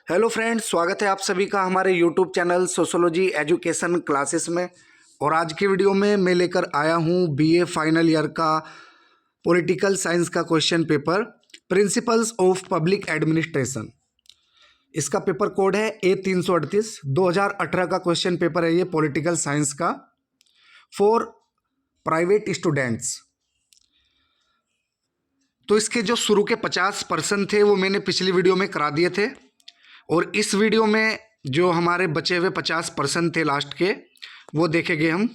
Hello friends, स्वागत है आप सभी का हमारे YouTube channel sociology education classes में। और आज की वीडियो में मैं लेकर आया हूं बीए फाइनल ईयर का पॉलिटिकल साइंस का question paper, principles of public administration. इसका पेपर कोड है A338। 2018 का क्वेश्चन पेपर है ये पॉलिटिकल साइंस का, फॉर प्राइवेट स्टूडेंट्स। तो इसके जो शुरू के 50% थे वो मैंने पिछली वीडियो में करा दिए थे, और इस वीडियो में जो हमारे बचे हुए 50% थे लास्ट के, वो देखेंगे हम।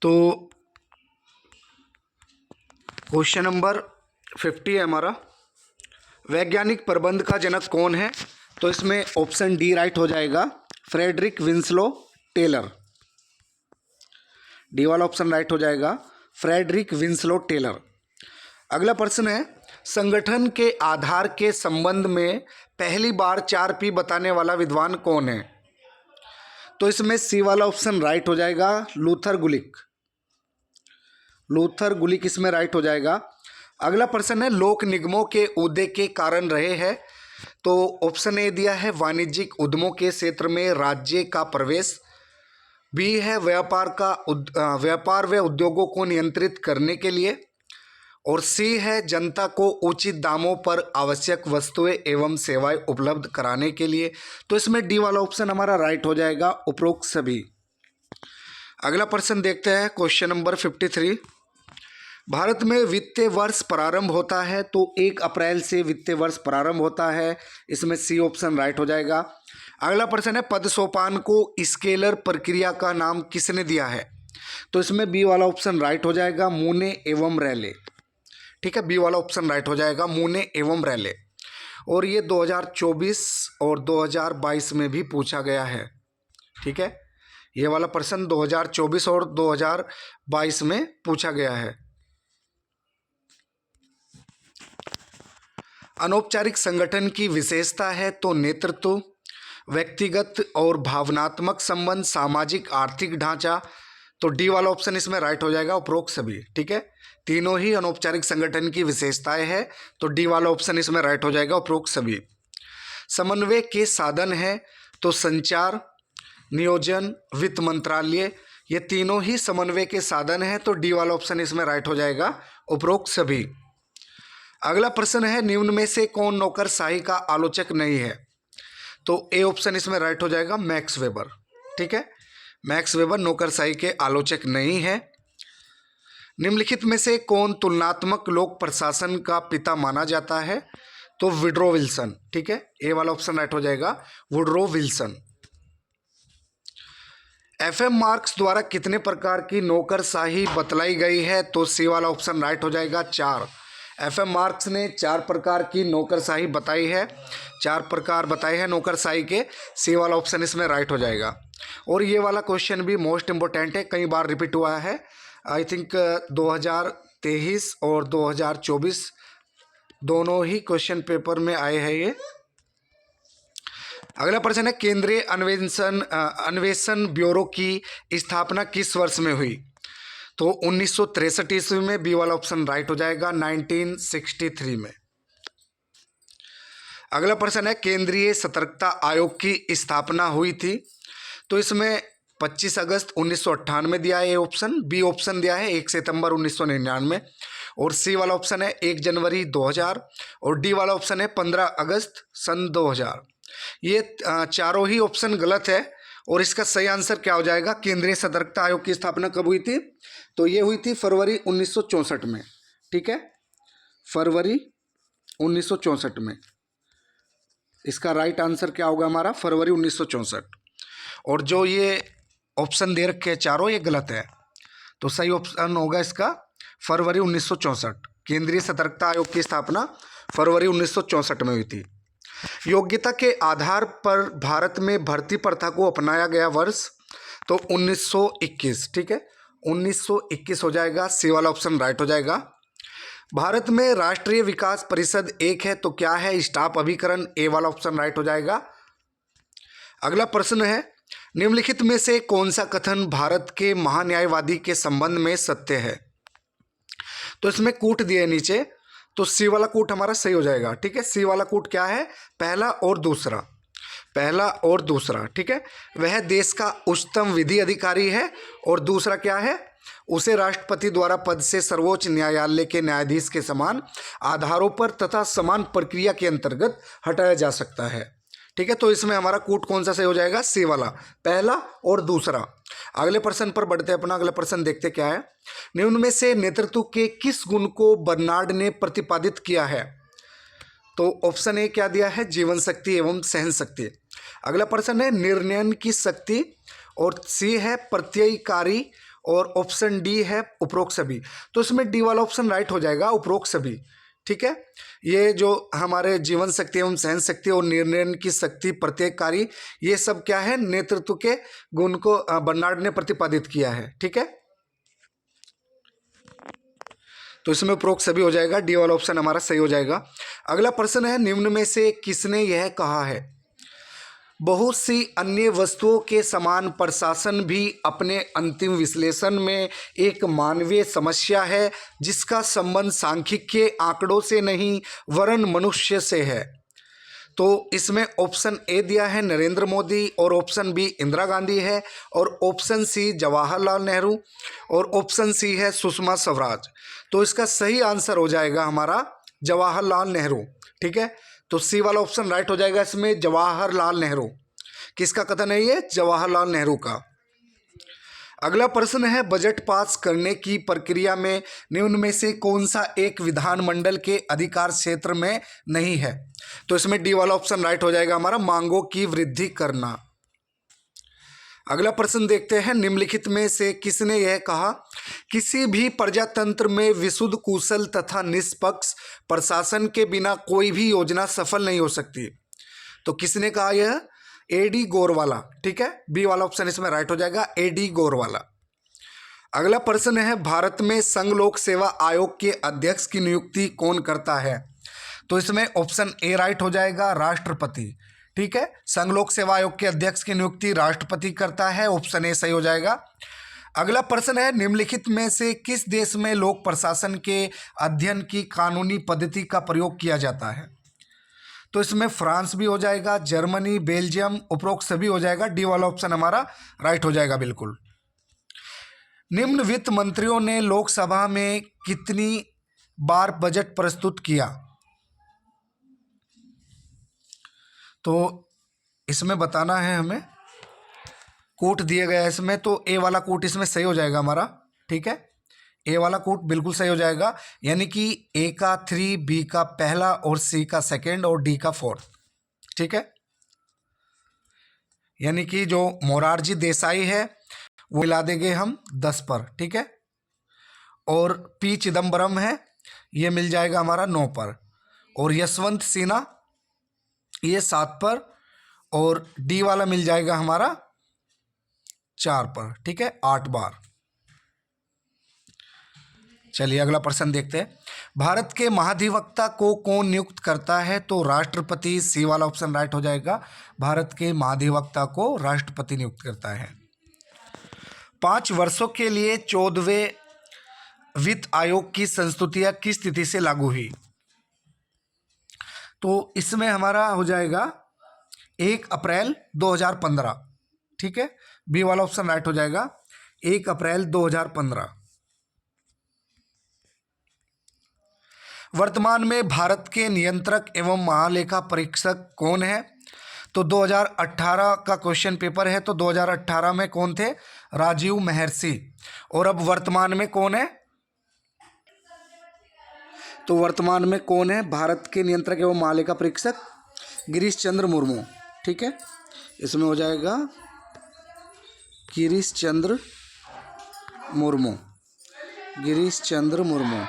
तो क्वेश्चन नंबर 50 है हमारा, वैज्ञानिक प्रबंध का जनक कौन है? तो इसमें ऑप्शन डी राइट हो जाएगा, फ्रेडरिक विंसलो टेलर। डी वाला ऑप्शन राइट हो जाएगा, फ्रेडरिक विंसलो टेलर। अगला प्रश्न है, संगठन के आधार के संबंध में पहली बार 4P बताने वाला विद्वान कौन है? तो इसमें सी वाला ऑप्शन राइट हो जाएगा, लूथर गुलिक। लूथर गुलिक इसमें राइट हो जाएगा। अगला प्रश्न है, लोक निगमों के उदय के कारण रहे हैं। तो ऑप्शन ए दिया है, वाणिज्यिक उद्यमों के क्षेत्र में राज्य का प्रवेश। बी है, व्यापार व उद्योगों को नियंत्रित करने के लिए। और सी है, जनता को उचित दामों पर आवश्यक वस्तुएं एवं सेवाएं उपलब्ध कराने के लिए। तो इसमें डी वाला ऑप्शन हमारा राइट हो जाएगा, उपरोक्त सभी। अगला प्रश्न देखते हैं, क्वेश्चन नंबर 53। भारत में वित्तीय वर्ष प्रारंभ होता है, तो 1 अप्रैल से वित्तीय वर्ष प्रारंभ होता है। इसमें सी ऑप्शन राइट हो जाएगा। अगला प्रश्न है, पद सोपान को स्केलर प्रक्रिया का नाम किसने दिया है? तो इसमें बी वाला ऑप्शन राइट हो जाएगा, मूने एवं रैले। ठीक है, बी वाला ऑप्शन राइट हो जाएगा, मूने एवं रैले। और ये 2024 और 2022 में भी पूछा गया है। ठीक है, ये वाला प्रश्न 2024 और 2022 में पूछा गया है। अनौपचारिक संगठन की विशेषता है, तो नेतृत्व, व्यक्तिगत और भावनात्मक संबंध, सामाजिक आर्थिक ढांचा। तो डी वाला ऑप्शन इसमें राइट हो जाएगा, उपरोक्त सभी। ठीक है, तीनों ही अनौपचारिक संगठन की विशेषताएं हैं, तो डी वाला ऑप्शन इसमें राइट हो जाएगा, उपरोक्त सभी। समन्वय के साधन है, तो संचार, नियोजन, वित्त मंत्रालय, ये तीनों ही समन्वय के साधन है, तो डी वाला ऑप्शन इसमें राइट हो जाएगा, उपरोक्त सभी। अगला प्रश्न है, निम्न में से कौन नौकरशाही का आलोचक नहीं है? तो ए ऑप्शन इसमें राइट हो जाएगा, मैक्स वेबर। ठीक है, मैक्स वेबर नौकरशाही के आलोचक नहीं है। निम्नलिखित में से कौन तुलनात्मक लोक प्रशासन का पिता माना जाता है? तो वुडरो विल्सन। ठीक है, ए वाला ऑप्शन राइट हो जाएगा, वुडरो विल्सन। FM मार्क्स द्वारा कितने प्रकार की नौकरशाही बतलाई गई है? तो सी वाला ऑप्शन राइट हो जाएगा, 4। FM मार्क्स ने 4 प्रकार की नौकरशाही बताई है, 4 प्रकार बताए हैं नौकरशाही के। सी वाला ऑप्शन इसमें राइट हो जाएगा। और ये वाला क्वेश्चन भी मोस्ट इंपॉर्टेंट है, कई बार रिपीट हुआ है। आई थिंक 2023 और 2024 दोनों ही क्वेश्चन पेपर में आए हैं ये। अगला प्रश्न है, केंद्रीय अन्वेषण ब्यूरो की स्थापना किस वर्ष में हुई? तो 1963 ईस्वी में। बी वाला ऑप्शन राइट हो जाएगा, 1963 में। अगला प्रश्न है, केंद्रीय सतर्कता आयोग की स्थापना हुई थी? तो इसमें 25 अगस्त 1998 दिया है ए ऑप्शन। बी ऑप्शन दिया है 1 सितंबर 1999। और सी वाला ऑप्शन है 1 जनवरी 2000। और डी वाला ऑप्शन है 15 अगस्त सन 2000। ये चारों ही ऑप्शन गलत है, और इसका सही आंसर क्या हो जाएगा? केंद्रीय सतर्कता आयोग की स्थापना कब हुई थी? तो ये हुई थी फरवरी 1964 में। ठीक है, फरवरी 1964 में। इसका राइट आंसर क्या होगा हमारा? फरवरी 1964। और जो ये ऑप्शन दे रखे हैं चारों, ये गलत है, तो सही ऑप्शन होगा इसका फरवरी 1964। केंद्रीय सतर्कता आयोग की स्थापना फरवरी 1964 में हुई थी। योग्यता के आधार पर भारत में भर्ती प्रथा को अपनाया गया वर्ष? तो 1921। ठीक है, 1921 हो जाएगा, सी वाला ऑप्शन राइट हो जाएगा। भारत में राष्ट्रीय विकास परिषद एक है, तो क्या है? स्टाफ अभिकरण। ए वाला ऑप्शन राइट हो जाएगा। अगला प्रश्न है, निम्नलिखित में से कौन सा कथन भारत के महान्यायवादी के संबंध में सत्य है? तो इसमें कूट दिए नीचे, तो सी वाला कूट हमारा सही हो जाएगा। ठीक है, सी वाला कूट क्या है? पहला और दूसरा, पहला और दूसरा। ठीक है, वह देश का उच्चतम विधि अधिकारी है, और दूसरा क्या है? उसे राष्ट्रपति द्वारा पद से सर्वोच्च न्यायालय के न्यायाधीश के समान आधारों पर तथा समान प्रक्रिया के अंतर्गत हटाया जा सकता है। ठीक है, तो इसमें हमारा कूट कौन सा सही हो जाएगा? सी वाला, पहला और दूसरा। अगले प्रश्न पर बढ़ते हैं, अपना अगला प्रश्न देखते क्या है। निम्न में से नेतृत्व के किस गुण को बर्नार्ड ने प्रतिपादित किया है? तो ऑप्शन ए क्या दिया है? जीवन शक्ति एवं सहन शक्ति। अगला प्रश्न है निर्णयन की शक्ति, और सी है प्रत्ययकारी, और ऑप्शन डी है उपरोक्त सभी। तो इसमें डी वाला ऑप्शन राइट हो जाएगा, उपरोक्त सभी। ठीक है, ये जो हमारे जीवन शक्ति एवं सहन शक्ति और निर्णय की शक्ति, प्रत्ययकारी, ये सब क्या है? नेतृत्व के गुण को बर्नार्ड ने प्रतिपादित किया है। ठीक है, तो इसमें उपरोक्त सभी हो जाएगा, डी वाला ऑप्शन हमारा सही हो जाएगा। अगला प्रश्न है निम्न में से किसने यह कहा है? बहुत सी अन्य वस्तुओं के समान प्रशासन भी अपने अंतिम विश्लेषण में एक मानवीय समस्या है, जिसका संबंध सांख्यिकीय आंकड़ों से नहीं वरन मनुष्य से है। तो इसमें ऑप्शन ए दिया है नरेंद्र मोदी, और ऑप्शन बी इंदिरा गांधी है, और ऑप्शन सी जवाहरलाल नेहरू, और ऑप्शन सी है सुषमा स्वराज। तो इसका सही आंसर हो जाएगा हमारा जवाहरलाल नेहरू। ठीक है, तो सी वाला ऑप्शन राइट हो जाएगा इसमें, जवाहरलाल नेहरू। किसका कथन है ये? जवाहरलाल नेहरू का। अगला प्रश्न है बजट पास करने की प्रक्रिया में निम्न में से कौन सा एक विधानमंडल के अधिकार क्षेत्र में नहीं है? तो इसमें डी वाला ऑप्शन राइट हो जाएगा हमारा, मांगों की वृद्धि करना। अगला प्रश्न देखते हैं निम्नलिखित में से किसने यह कहा? किसी भी प्रजातंत्र में विशुद्ध, कुशल तथा निष्पक्ष प्रशासन के बिना कोई भी योजना सफल नहीं हो सकती। तो किसने कहा यह? एडी गोरवाला। ठीक है, बी वाला ऑप्शन इसमें राइट हो जाएगा, एडी गोरवाला। अगला प्रश्न है भारत में संघ लोक सेवा आयोग के अध्यक्ष की नियुक्ति कौन करता है? तो इसमें ऑप्शन ए राइट हो जाएगा, राष्ट्रपति। ठीक है, संघ लोक सेवा आयोग के अध्यक्ष की नियुक्ति राष्ट्रपति करता है, ऑप्शन ए सही हो जाएगा। अगला प्रश्न है निम्नलिखित में से किस देश में लोक प्रशासन के अध्ययन की कानूनी पद्धति का प्रयोग किया जाता है? तो इसमें फ्रांस भी हो जाएगा, जर्मनी, बेल्जियम, उपरोक्त सभी हो जाएगा, डी वाला ऑप्शन हमारा राइट हो जाएगा बिल्कुल। निम्न वित्त मंत्रियों ने लोकसभा में कितनी बार बजट प्रस्तुत किया? तो इसमें बताना है हमें, कूट दिए गया है इसमें, तो ए वाला कूट इसमें सही हो जाएगा हमारा। ठीक है, ए वाला कूट बिल्कुल सही हो जाएगा, यानी कि ए का 3, बी का पहला, और सी का सेकेंड, और डी का 4th। ठीक है, यानी कि जो मोरारजी देसाई है वो मिला देंगे हम 10 पर। ठीक है, और पी चिदम्बरम है ये मिल जाएगा हमारा 9 पर, और यशवंत सिन्हा ये 7 पर, और डी वाला मिल जाएगा हमारा 4 पर। ठीक है, 8 बार। चलिए अगला प्रश्न देखते हैं। भारत के महाधिवक्ता को कौन नियुक्त करता है? तो राष्ट्रपति, सी वाला ऑप्शन राइट हो जाएगा, भारत के महाधिवक्ता को राष्ट्रपति नियुक्त करता है। 5 वर्षों के लिए 14वें वित्त आयोग की संस्तुतियां किस तिथि से लागू हुई? तो इसमें हमारा हो जाएगा 1 अप्रैल 2015। ठीक है, बी वाला ऑप्शन राइट हो जाएगा, 1 अप्रैल 2015। वर्तमान में भारत के नियंत्रक एवं महालेखा परीक्षक कौन है? तो 2018 का क्वेश्चन पेपर है, तो 2018 में कौन थे? राजीव महर्षि। और अब वर्तमान में कौन है? तो वर्तमान में कौन है भारत के नियंत्रक एवं महालेखा परीक्षक? गिरीश चंद्र मुर्मू। ठीक है, इसमें हो जाएगा गिरीश चंद्र मुर्मू, गिरीश चंद्र मुर्मू,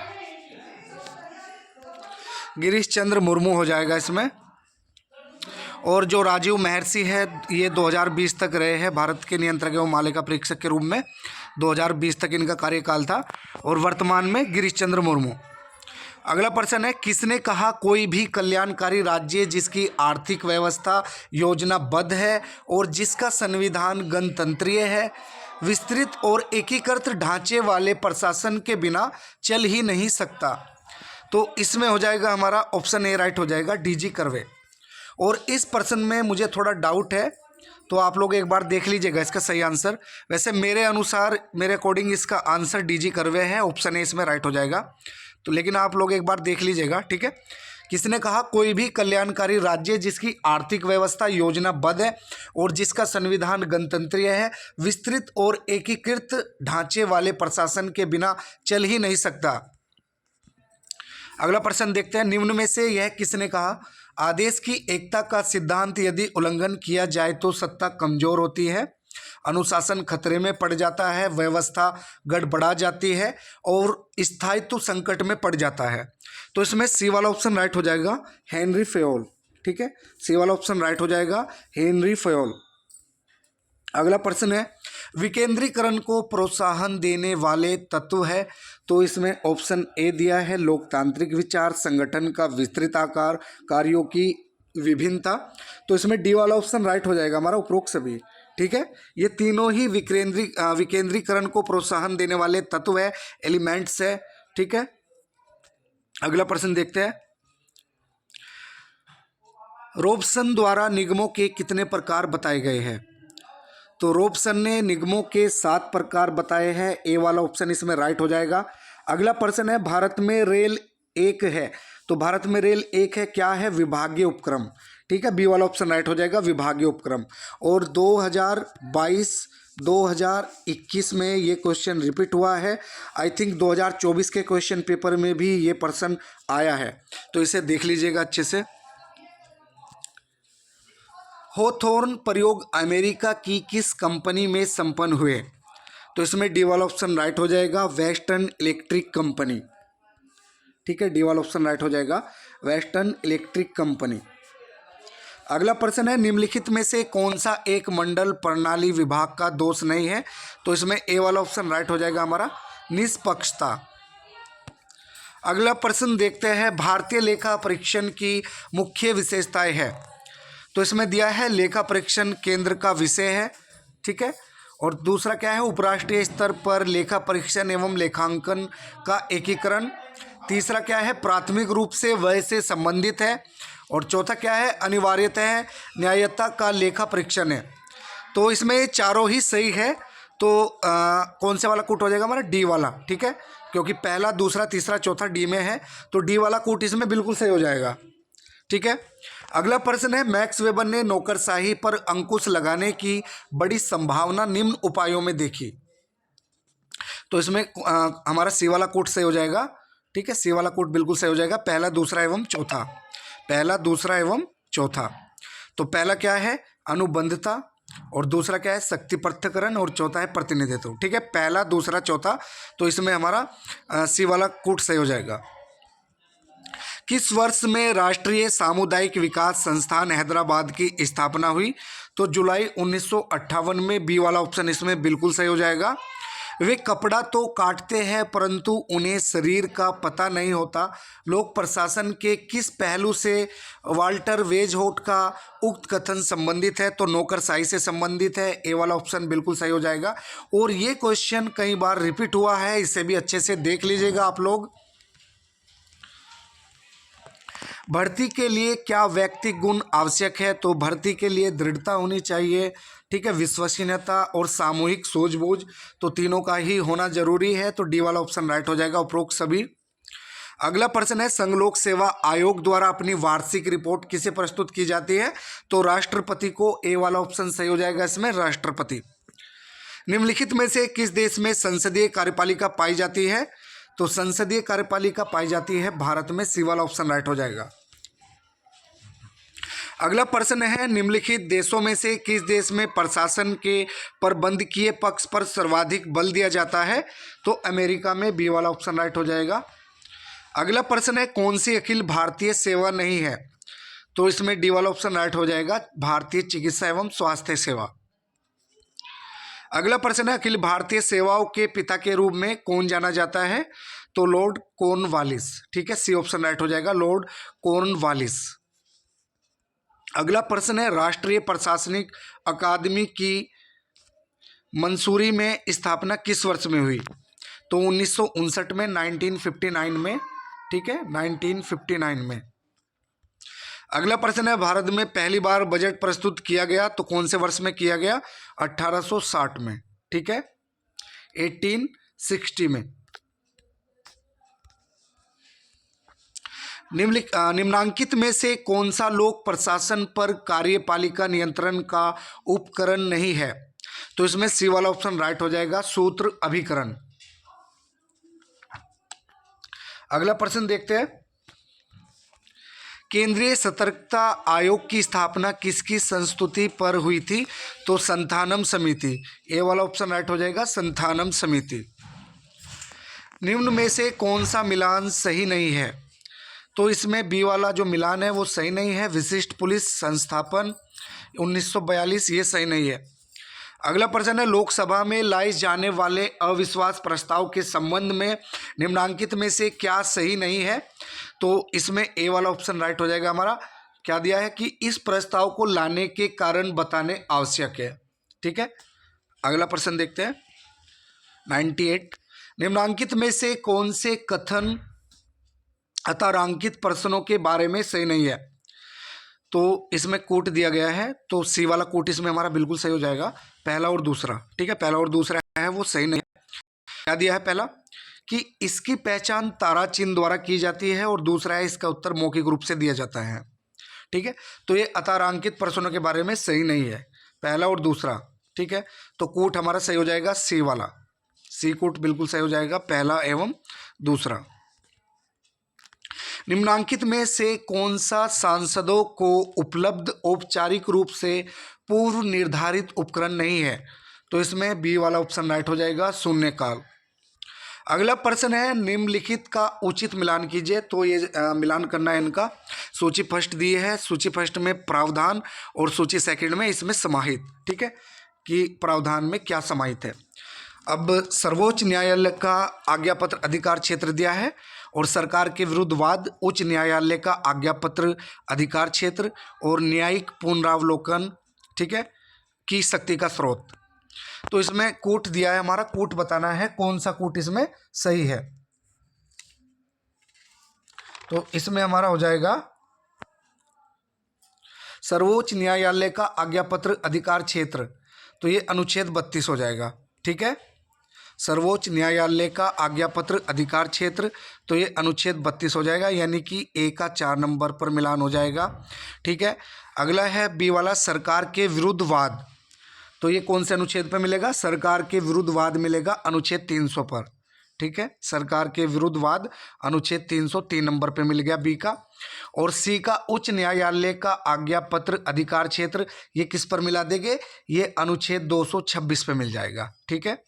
गिरीश चंद्र मुर्मू हो जाएगा इसमें। और जो राजीव महर्षि है ये 2020 तक रहे हैं भारत के नियंत्रक एवं महालेखा परीक्षक के रूप में, 2020 तक इनका कार्यकाल था, और वर्तमान में गिरीश चंद्र मुर्मू। अगला प्रश्न है, किसने कहा कोई भी कल्याणकारी राज्य जिसकी आर्थिक व्यवस्था योजनाबद्ध है और जिसका संविधान गणतंत्रीय है, विस्तृत और एकीकृत ढांचे वाले प्रशासन के बिना चल ही नहीं सकता। तो इसमें हो जाएगा हमारा ऑप्शन ए राइट हो जाएगा, डीजी कर्वे। और इस प्रश्न में मुझे थोड़ा डाउट है, तो आप लोग एक बार देख लीजिएगा इसका सही आंसर। वैसे मेरे अनुसार, मेरे अकॉर्डिंग इसका आंसर डीजी कर्वे है, ऑप्शन ए इसमें राइट हो जाएगा। तो लेकिन आप लोग एक बार देख लीजिएगा, ठीक है। किसने कहा कोई भी कल्याणकारी राज्य जिसकी आर्थिक व्यवस्था योजनाबद्ध है और जिसका संविधान गणतंत्रीय है, विस्तृत और एकीकृत ढांचे वाले प्रशासन के बिना चल ही नहीं सकता। अगला प्रश्न देखते हैं, निम्न में से यह किसने कहा, आदेश की एकता का सिद्धांत यदि उल्लंघन किया जाए तो सत्ता कमजोर होती है, अनुशासन खतरे में पड़ जाता है, व्यवस्था गड़बड़ा जाती है और स्थायित्व संकट में पड़ जाता है। तो इसमें सी वाला ऑप्शन राइट हो जाएगा, हेनरी फयोल। ठीक है, सी वाला ऑप्शन राइट हो जाएगा, हेनरी फयोल। अगला प्रश्न है, विकेंद्रीकरण को प्रोत्साहन देने वाले तत्व है। तो इसमें ऑप्शन ए दिया है, लोकतांत्रिक विचार, संगठन का विस्तृत आकार, कार्यों की विभिन्नता। तो इसमें डी वाला ऑप्शन राइट हो जाएगा हमारा, उपरोक्त सभी। ठीक है, ये तीनों ही विकेंद्रीकरण को प्रोत्साहन देने वाले तत्व है, एलिमेंट्स है। ठीक है, अगला प्रश्न देखते हैं, रॉबसन द्वारा निगमों के कितने प्रकार बताए गए हैं। तो रॉबसन ने निगमों के 7 प्रकार बताए हैं, ए वाला ऑप्शन इसमें राइट हो जाएगा। अगला प्रश्न है, भारत में रेल एक है। तो भारत में रेल एक है, क्या है, विभागीय उपक्रम। ठीक है, बी वाला ऑप्शन राइट हो जाएगा, विभागीय उपक्रम। और 2022-2021 में ये क्वेश्चन रिपीट हुआ है। आई थिंक 2024 के क्वेश्चन पेपर में भी ये प्रश्न आया है, तो इसे देख लीजिएगा अच्छे से। होथोर्न प्रयोग अमेरिका की किस कंपनी में संपन्न हुए। तो इसमें डी वाला ऑप्शन राइट हो जाएगा, वेस्टर्न इलेक्ट्रिक कंपनी। ठीक है, डी वाला ऑप्शन राइट हो जाएगा, वेस्टर्न इलेक्ट्रिक कंपनी। अगला प्रश्न है, निम्नलिखित में से कौन सा एक मंडल प्रणाली विभाग का दोष नहीं है। तो इसमें ए वाला ऑप्शन राइट हो जाएगा हमारा, निष्पक्षता। अगला प्रश्न देखते हैं, भारतीय लेखा परीक्षण की मुख्य विशेषताएं है। तो इसमें दिया है लेखा परीक्षण केंद्र का विषय है। ठीक है, और दूसरा क्या है, उपराष्ट्रीय स्तर पर लेखा परीक्षण एवं लेखांकन का एकीकरण। तीसरा क्या है, प्राथमिक रूप से व्यय से संबंधित है। और चौथा क्या है, अनिवार्यतः न्यायता का लेखा परीक्षण है। तो इसमें ये चारों ही सही है। तो कौन से वाला कूट हो जाएगा हमारा, डी वाला। ठीक है, क्योंकि पहला, दूसरा, तीसरा, चौथा डी में है, तो डी वाला कूट इसमें बिल्कुल सही हो जाएगा। ठीक है, अगला प्रश्न है, मैक्स वेबर ने नौकरशाही पर अंकुश लगाने की बड़ी संभावना निम्न उपायों में देखी। तो इसमें हमारा सी वाला कोट सही हो जाएगा। ठीक है, सी वाला कोट बिल्कुल सही हो जाएगा, पहला, दूसरा एवं चौथा। पहला, दूसरा एवं चौथा। तो पहला क्या है, अनुबंधता, और दूसरा क्या है, शक्ति पृथक्करण, और चौथा है प्रतिनिधित्व। ठीक है, पहला, दूसरा, चौथा। तो इसमें हमारा सी वाला कोट सही हो जाएगा। किस वर्ष में राष्ट्रीय सामुदायिक विकास संस्थान हैदराबाद की स्थापना हुई। तो जुलाई 1958 में, बी वाला ऑप्शन इसमें बिल्कुल सही हो जाएगा। वे कपड़ा तो काटते हैं परंतु उन्हें शरीर का पता नहीं होता, लोक प्रशासन के किस पहलू से वाल्टर वेजहोट का उक्त कथन संबंधित है। तो नौकरशाही से संबंधित है, ए वाला ऑप्शन बिल्कुल सही हो जाएगा। और ये क्वेश्चन कई बार रिपीट हुआ है, इसे भी अच्छे से देख लीजिएगा आप लोग। भर्ती के लिए क्या व्यक्तिगत गुण आवश्यक है। तो भर्ती के लिए दृढ़ता होनी चाहिए। ठीक है, विश्वसनीयता और सामूहिक सूझबूझ, तो तीनों का ही होना जरूरी है। तो डी वाला ऑप्शन राइट हो जाएगा, उपरोक्त सभी। अगला प्रश्न है, संघ लोक सेवा आयोग द्वारा अपनी वार्षिक रिपोर्ट किसे प्रस्तुत की जाती है। तो राष्ट्रपति को, ए वाला ऑप्शन सही हो जाएगा इसमें, राष्ट्रपति। निम्नलिखित में से किस देश में संसदीय कार्यपालिका पाई जाती है। तो संसदीय कार्यपालिका पाई जाती है भारत में, सी वाला ऑप्शन राइट हो जाएगा। अगला प्रश्न है, निम्नलिखित देशों में से किस देश में प्रशासन के प्रबंधकीय पक्ष पर सर्वाधिक बल दिया जाता है। तो अमेरिका में, बी वाला ऑप्शन राइट हो जाएगा। अगला प्रश्न है, कौन सी अखिल भारतीय सेवा नहीं है। तो इसमें डी वाला ऑप्शन राइट हो जाएगा, भारतीय चिकित्सा एवं स्वास्थ्य सेवा। अगला प्रश्न है, अखिल भारतीय सेवाओं के पिता के रूप में कौन जाना जाता है? तो लॉर्ड कॉर्नवालिस। ठीक है, सी ऑप्शन राइट हो जाएगा, लॉर्ड कॉर्नवालिस। अगला प्रश्न है, राष्ट्रीय प्रशासनिक अकादमी की मंसूरी में स्थापना किस वर्ष में हुई? तो 1959 में, 1959 में। ठीक है, 1959 में। अगला प्रश्न है, भारत में पहली बार बजट प्रस्तुत किया गया तो कौन से वर्ष में किया गया? 1860 में। ठीक है, 1860 में। निम्नांकित में से कौन सा लोक प्रशासन पर कार्यपालिका नियंत्रण का उपकरण नहीं है? तो इसमें सी वाला ऑप्शन राइट हो जाएगा, सूत्र अभिकरण। अगला प्रश्न देखते हैं, केंद्रीय सतर्कता आयोग की स्थापना किसकी संस्तुति पर हुई थी? तो संथानम समिति। ए वाला ऑप्शन राइट हो जाएगा, संथानम समिति। निम्न में से कौन सा मिलान सही नहीं है? तो इसमें बी वाला जो मिलान है वो सही नहीं है, विशिष्ट पुलिस संस्थापन 1942, ये सही नहीं है। अगला प्रश्न है, लोकसभा में लाए जाने वाले अविश्वास प्रस्ताव के संबंध में निम्नांकित में से क्या सही नहीं है? तो इसमें ए वाला ऑप्शन राइट हो जाएगा हमारा। क्या दिया है कि इस प्रस्ताव को लाने के कारण बताने आवश्यक है। ठीक है, अगला प्रश्न देखते हैं, 98। निम्नांकित में से कौन से कथन अतारांकित प्रश्नों के बारे में सही नहीं है? तो इसमें कोट दिया गया है, तो सी वाला कोट इसमें हमारा बिल्कुल सही हो जाएगा, पहला और दूसरा। ठीक है, पहला और दूसरा है वो सही नहीं है। क्या दिया है? पहला कि इसकी पहचान तारा चिन्ह द्वारा की जाती है, और दूसरा है इसका उत्तर मौखिक रूप से दिया जाता है। ठीक है, तो ये अतारांकित प्रश्नों के बारे में सही नहीं है, पहला और दूसरा। ठीक है, तो कोट हमारा सही हो जाएगा सी वाला, सी कोट बिल्कुल सही हो जाएगा, पहला एवं दूसरा। निम्नांकित में से कौन सा सांसदों को उपलब्ध औपचारिक रूप से पूर्व निर्धारित उपकरण नहीं है? तो इसमें बी वाला ऑप्शन राइट हो जाएगा, शून्यकाल। अगला प्रश्न है, निम्नलिखित का उचित मिलान कीजिए। तो ये मिलान करना है इनका। सूची फर्स्ट दी है, सूची फर्स्ट में प्रावधान और सूची सेकंड में इसमें समाहित। ठीक है, कि प्रावधान में क्या समाहित है। अब सर्वोच्च न्यायालय का आज्ञापत्र अधिकार क्षेत्र दिया है, और सरकार के विरुद्ध वाद उच्च न्यायालय का आज्ञापत्र अधिकार क्षेत्र, और न्यायिक पुनरावलोकन, ठीक है, की शक्ति का स्रोत। तो इसमें कूट दिया है हमारा, कूट बताना है कौन सा कूट इसमें सही है। तो इसमें हमारा हो जाएगा सर्वोच्च न्यायालय का आज्ञापत्र अधिकार क्षेत्र, तो ये अनुच्छेद 32 हो जाएगा। ठीक है, सर्वोच्च न्यायालय का आज्ञापत्र अधिकार क्षेत्र, तो ये अनुच्छेद 32 हो जाएगा, यानी कि ए का 4 नंबर पर मिलान हो जाएगा। ठीक है, अगला है बी वाला, सरकार के विरुद्ध वाद। तो ये कौन से अनुच्छेद पर मिलेगा? सरकार के विरुद्ध वाद मिलेगा अनुच्छेद 300 पर। ठीक है, सरकार के विरुद्ध वाद अनुच्छेद 303 नंबर पे मिल गया बी का। और सी का उच्च न्यायालय का आज्ञापत्र अधिकार क्षेत्र, ये किस पर मिला देंगे? ये अनुच्छेद 226 पे मिल जाएगा। ठीक है,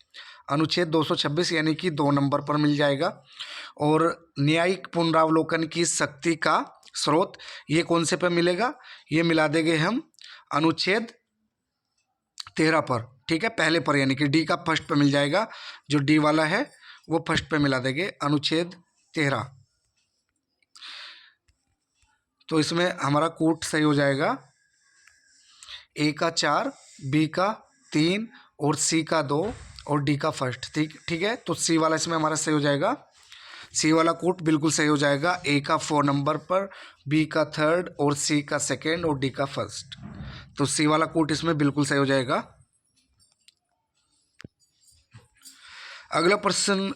अनुच्छेद 226 यानी कि 2 नंबर पर मिल जाएगा। और न्यायिक पुनरावलोकन की शक्ति का स्रोत, ये कौन से पे मिलेगा? ये मिला देंगे हम अनुच्छेद 13 पर। ठीक है, पहले पर, यानी कि डी का फर्स्ट पे मिल जाएगा, जो डी वाला है वो फर्स्ट पे मिला देंगे, अनुच्छेद 13। तो इसमें हमारा कोट सही हो जाएगा, ए का 4, बी का 3 और सी का 2 और डी का फर्स्ट। ठीक है, तो सी वाला इसमें हमारा सही हो जाएगा, सी वाला कोट बिल्कुल सही हो जाएगा, ए का 4 नंबर पर, बी का 3rd और सी का 2nd और डी का 1st। तो सी वाला कोट इसमें बिल्कुल सही हो जाएगा। अगला प्रश्न,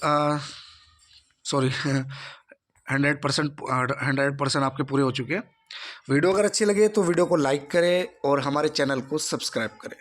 सॉरी 100% आपके पूरे हो चुके हैं। वीडियो अगर अच्छी लगे तो वीडियो को लाइक करें और हमारे चैनल को सब्सक्राइब करें।